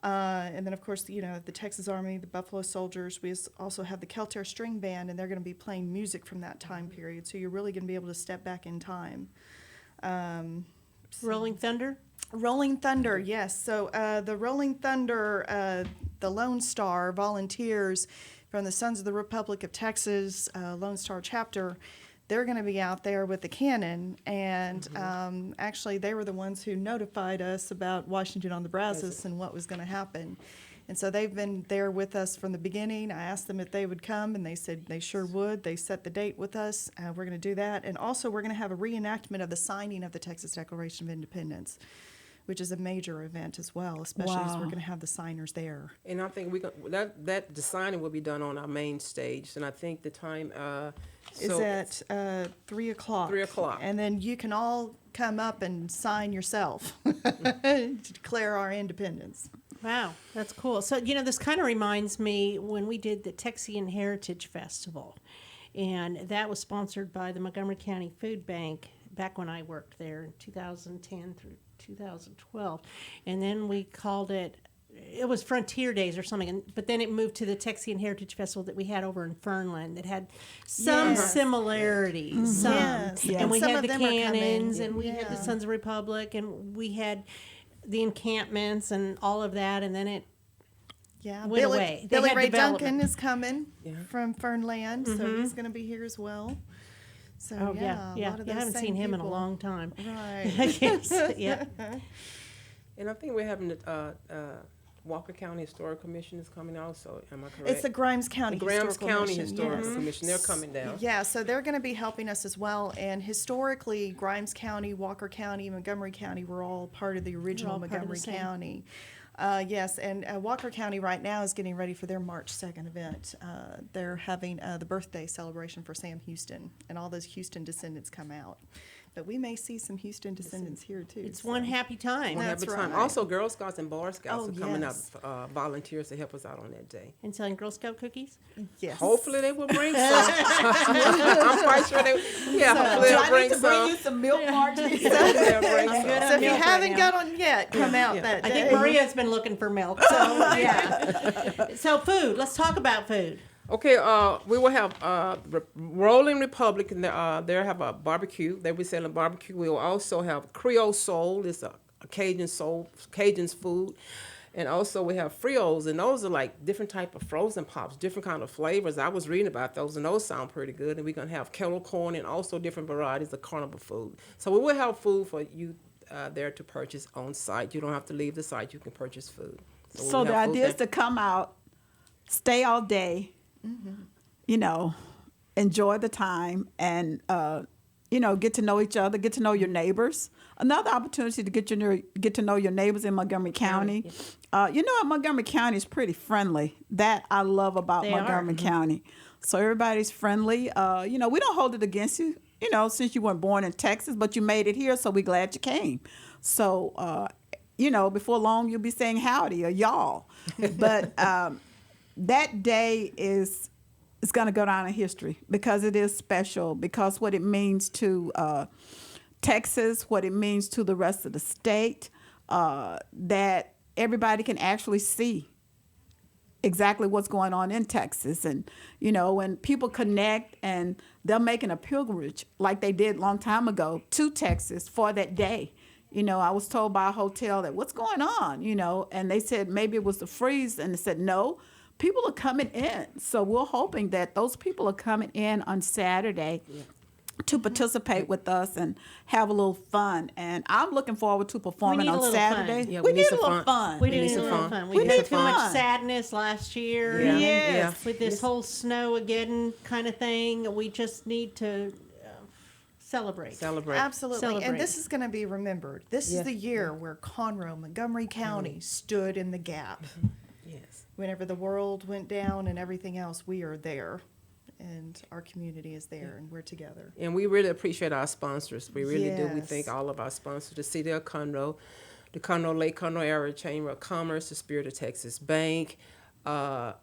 And then, of course, the Texas Army, the Buffalo Soldiers. We also have the Keltair String Band, and they're going to be playing music from that time period. So you're really going to be able to step back in time. Rolling Thunder? Rolling Thunder, yes. So the Rolling Thunder, the Lone Star volunteers from the Sons of the Republic of Texas, Lone Star chapter, they're going to be out there with the cannon, and actually they were the ones who notified us about Washington on the Brazos and what was going to happen. And so they've been there with us from the beginning. I asked them if they would come, and they said they sure would. They set the date with us. We're going to do that. And also we're going to have a reenactment of the signing of the Texas Declaration of Independence, which is a major event as well, especially as we're going to have the signers there. And I think the signing will be done on our main stage, and I think the time is at 3 o'clock. 3 o'clock. And then you can all come up and sign yourself to declare our independence. Wow, that's cool. So, this kind of reminds me when we did the Texian Heritage Festival, and that was sponsored by the Montgomery County Food Bank back when I worked there in 2010 through 2012. And then we called it was Frontier Days or something, but then it moved to the Texian Heritage Festival that we had over in Fernland that had some similarities. Some. Yes. And we some had of the them are coming. cannons, and we had the Sons of Republic, and we had the encampments and all of that, and then it went away. They Billy had Ray development. Duncan is coming from Fernland, so he's going to be here as well. So, a lot of those I haven't same seen him in a people. long time. Right. Yes, yeah. And I think we're having the Walker County Historic Commission is coming also. Am I correct? It's the Grimes County Historical Historical Commission. Commission. They're coming down. Yeah, so they're going to be helping us as well. And historically, Grimes County, Walker County, Montgomery County were all part of the original all part of the Montgomery same. County. Yes, and Walker County right now is getting ready for their March 2nd event. They're having the birthday celebration for Sam Houston, and all those Houston descendants come out. But we may see some Houston descendants here too. It's one happy time. That's Every time. right. Also, Girl Scouts and Boy Scouts Oh, are coming yes. out, volunteers to help us out on that day. And selling Girl Scout cookies? Yes. Hopefully they will bring some. I'm quite sure they. Yeah, hopefully they'll bring some. some milk, Margie? They'll bring some. So if you Milk haven't right got on yet, come out that I day. think Maria's been looking for milk. So, yeah. So, food. Let's talk about food. Okay, we will have Rolling Republic, and they have a barbecue. They will be selling barbecue. We will also have Creole Soul. It's a Cajun soul, Cajun's food. And also we have Frios, and those are like different type of frozen pops, different kind of flavors. I was reading about those, and those sound pretty good. And we're going to have kettle corn and also different varieties of carnival food. So we will have food for you there to purchase on site. You don't have to leave the site. You can purchase food. So we'll the have food idea is there. to come out, stay all day, you know, enjoy the time, and you know, get to know each other, get to know your neighbors. Another opportunity to get to know your neighbors in Montgomery County. You know, Montgomery County is pretty friendly. That I love about They Montgomery County. So everybody's friendly. You know, we don't hold it against you. You know, since you weren't born in Texas, but you made it here, so we're glad you came. So, you know, before long you'll be saying howdy or y'all. But that day is going to go down in history because it is special, because what it means to Texas, what it means to the rest of the state, that everybody can actually see exactly what's going on in Texas. And, you know, when people connect and they're making a pilgrimage like they did a long time ago to Texas for that day. You know, I was told by a hotel that what's going on, you know, and they said maybe it was the freeze, and they said no, people are coming in. So we're hoping that those people are coming in on Saturday to participate with us and have a little fun. And I'm looking forward to performing need a on little Saturday. fun. Yeah, we we need need a some little fun. fun. We need need a some little fun. fun. We We need had too much fun. sadness last year. Yeah. and Yes. With this whole snow again kind of thing, we just need to celebrate. Absolutely. Celebrate. And this is going to be remembered. This is the year where Conroe, Montgomery County, stood in the gap. Yes. Whenever the world went down and everything else, we are there. And our community is there, and we're together. And we really appreciate our sponsors. We really do. We Yes. thank all of our sponsors, the City of Conroe, the Conroe Lake Conroe Area Chamber of Commerce, the Spirit of Texas Bank,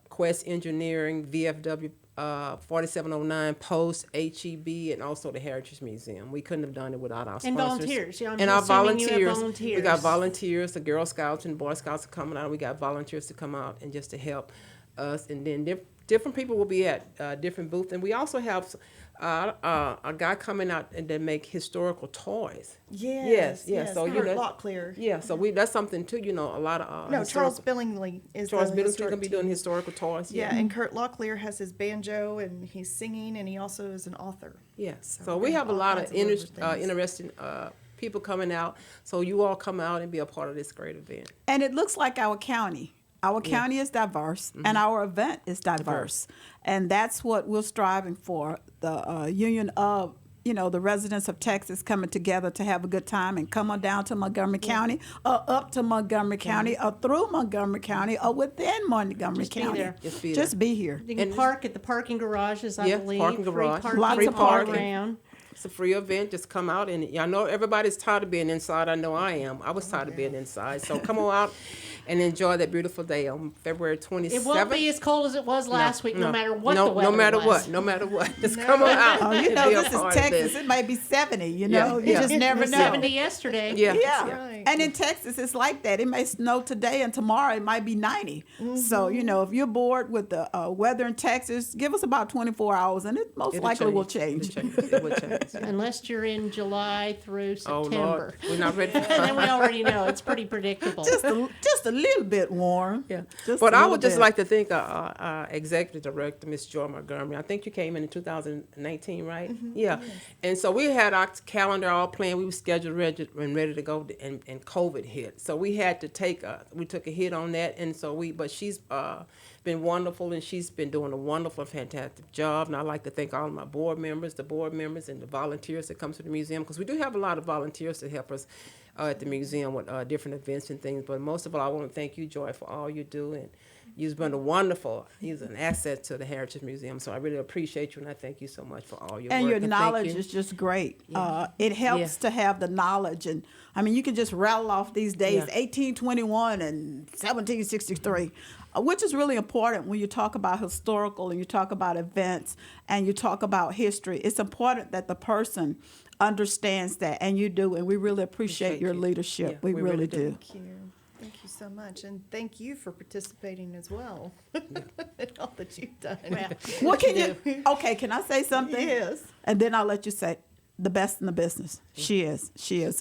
Quest Engineering, VFW 4709 Post, HEB, and also the Heritage Museum. We couldn't have done it without our sponsors. And volunteers. Yeah, I'm and our assuming you have volunteers. volunteers. We got volunteers. The Girl Scouts and Boy Scouts are coming out. We got volunteers to come out and just to help us. And then different people will be at different booths. And we also have a guy coming out and they make historical toys. Yes. So Kurt you know, Locklear. yeah. So that's something too. You know, a lot of No, Charles Billingsley is Charles the Billingsley's historic gonna be team. doing historical toys. Yeah, and Kurt Locklear has his banjo, and he's singing, and he also is an author. Yes. So So we're we gonna have a have all lot of kinds of other things. interesting people coming out. So you all come out and be a part of this great event. And it looks like our county. Our county is diverse, and our event is diverse. And that's what we're striving for, the union of, you know, the residents of Texas coming together to have a good time and come on down to Montgomery County, or up to Montgomery County, or through Montgomery County, or within Montgomery Just be County. there. Just be Just be here. You can And- park at the parking garages, I Yeah, believe. parking garage. Free parking Lots of all parking. around. It's a free event. Just come out, and I know everybody's tired of being inside. I know I am. I was tired of being inside. So come on out and enjoy that beautiful day on February 27th. It won't be as cold as it was last week, no matter what no, the weather no matter was. what, no matter what. Just come on out. Oh, you and know, be a this is part of Texas. this. It may be 70, you Yeah, know. You yeah. just never It was know. 70 yesterday. Yeah. Yeah. right. And in Texas, it's like that. It may snow today, and tomorrow it might be 90. So, you know, if you're bored with the weather in Texas, give us about 24 hours, and it most It'll likely will change. It will change. Unless you're in July through Oh, September. Lord. We're not ready for And then we already know it's pretty predictable. Just a little bit warm. Yeah. Just But a I little would just bit. like to thank our executive director, Ms. Joy Montgomery. I think you came in 2019, right? Yeah. And so we had our calendar all planned. We were scheduled and ready to go, and COVID hit. So we had to we took a hit on that. And so but she's been wonderful, and she's been doing a wonderful, fantastic job. And I'd like to thank all of my board members, and the volunteers that come to the museum, because we do have a lot of volunteers to help us at the museum with different events and things. But most of all, I want to thank you, Joy, for all you do. And you've been you're an asset to the Heritage Museum. So I really appreciate you, and I thank you so much for all your And work. your knowledge is just great. It helps to have the knowledge. And I mean, you can just rattle off these days, 1821 and 1763. Which is really important when you talk about historical and you talk about events and you talk about history. It's important that the person understands that, and you do, and we really appreciate your leadership. Yeah, we really do. Thank you. Thank you so much. And thank you for participating as well in all that you've done. What can you, okay, can I say something? Yes. And then I'll let you say, the best in the business. She is.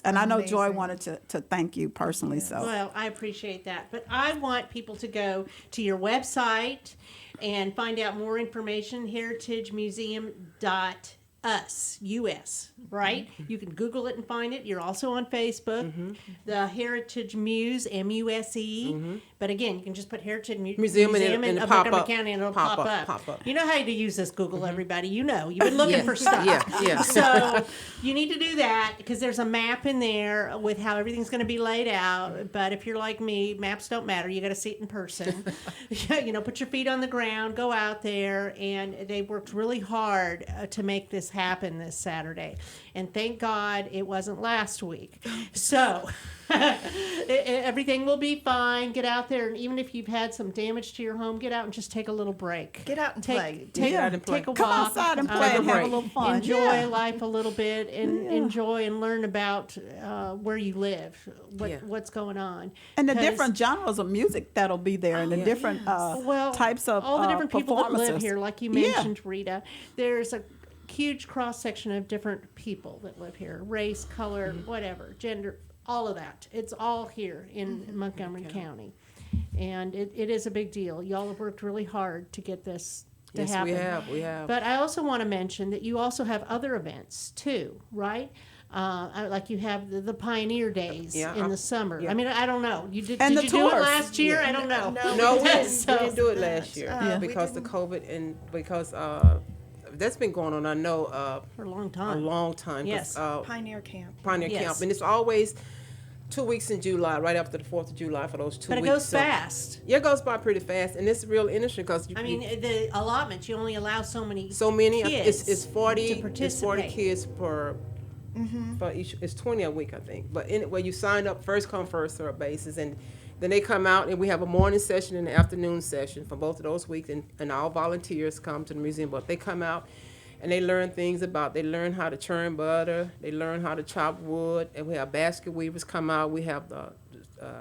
And I know Joy Amazing. wanted to thank you personally. So Well, I appreciate that. But I want people to go to your website and find out more information, heritagemuseum.us, right? You can Google it and find it. You're also on Facebook, the Heritage Muse, MUSE. But again, you can just put Heritage Museum and in it'll Montgomery pop up. County and it'll Pop pop up, up. pop up. You know how to use this Google, everybody. You know. You've been looking for stuff. Yeah. So you need to do that because there's a map in there with how everything's going to be laid out. But if you're like me, maps don't matter. You got to see it in person. Put your feet on the ground, go out there, and they worked really hard to make this happen this Saturday. And thank God it wasn't last week. So everything will be fine. Get out there, and even if you've had some damage to your home, get out and just take a little break. Get out and play. Take out and play. a walk. come outside and play and have a little fun. Enjoy life a little bit and enjoy and learn about where you live, what's going on. And the 'Cause, different genres of music that'll be there, and the different types of all the different people that live performances. here, like you mentioned, Rita. There's a huge cross section of different people that live here: race, color, whatever, gender, all of that. It's all here in Montgomery County, and it is a big deal. Y'all have worked really hard to get this to Yes, happen. we have. But I also want to mention that you also have other events too, right? Like you have the Pioneer Days in the summer. I mean, I don't know. And did the you do it tours. last year? I don't know. No, we So- didn't do it last year we because of COVID and because that's been going on. I know for a long a time. long time. 'Cause, Yes. Pioneer Camp. Pioneer Yes. Camp, and it's always 2 weeks in July, right after the 4th of July for those 2 But it weeks. goes fast. Yeah, it goes by pretty fast, and it's real interesting because I mean, the allotments, you only allow so many kids. kids It's 40. to It's 40 participate. kids per. For each, it's 20 a week, I think. But anyway, you sign up first come first serve basis, and then they come out, and we have a morning session and an afternoon session for both of those weeks, and all volunteers come to the museum. But they come out, and they learn things about. They learn how to churn butter. They learn how to chop wood, and we have basket weavers come out. We have the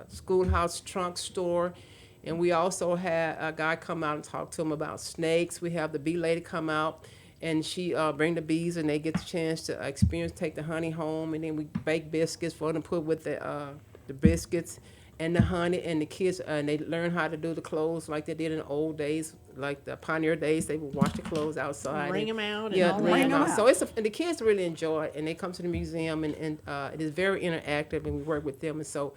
schoolhouse trunk store. And we also had a guy come out and talk to them about snakes. We have the bee lady come out, and she bring the bees, and they get the chance to take the honey home, and then we bake biscuits for them to put with the biscuits and the honey, and the kids, and they learn how to do the clothes like they did in the old days, like the Pioneer days. They would wash the clothes outside. Wring 'em out and Yeah, all wring that. 'em out. So and the kids really enjoy it, and they come to the museum, and it is very interactive, and we work with them, and so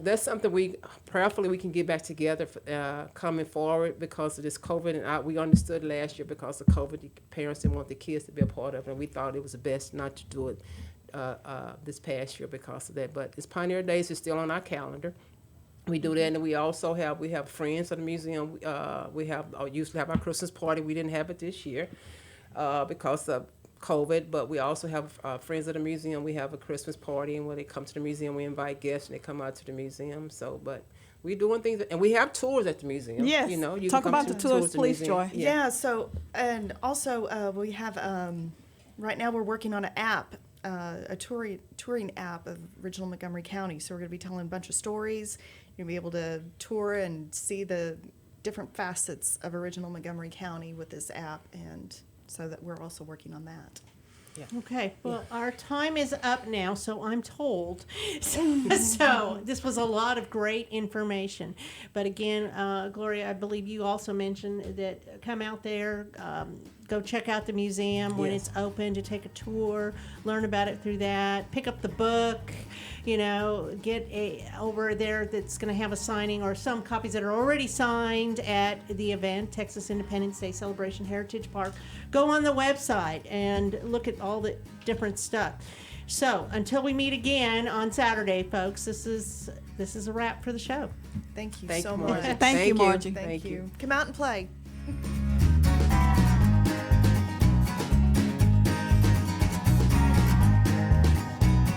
that's something prayerfully we can get back together coming forward because of this COVID. And we understood last year because of COVID, the parents didn't want the kids to be a part of it. And we thought it was the best not to do it this past year because of that. But it's Pioneer Days is still on our calendar. We do that, and we also have friends of the museum. We used to have our Christmas party. We didn't have it this year because of COVID, but we also have friends of the museum. We have a Christmas party, and when they come to the museum, we invite guests, and they come out to the museum. So, but we're doing things, and we have tours at the museum. Yes. You know, you Talk can come about to the tours, at the please, museum. Joy. Yeah. So, and also we have right now we're working on an app, a touring app of original Montgomery County. So we're going to be telling a bunch of stories. You're going to be able to tour and see the different facets of original Montgomery County with this app, and so that we're also working on that. Okay, well, our time is up now, so I'm told. So this was a lot of great information. But again, Gloria, I believe you also mentioned that come out there, go check out the museum when it's open, to take a tour, learn about it through that, pick up the book, get over there that's going to have a signing or some copies that are already signed at the event, Texas Independence Day Celebration Heritage Park. Go on the website and look at all the different stuff. So until we meet again on Saturday, folks, this is a wrap for the show. Thank you Thank so you, much. Margie. Thank you, Margie. Thank you. Come out and play.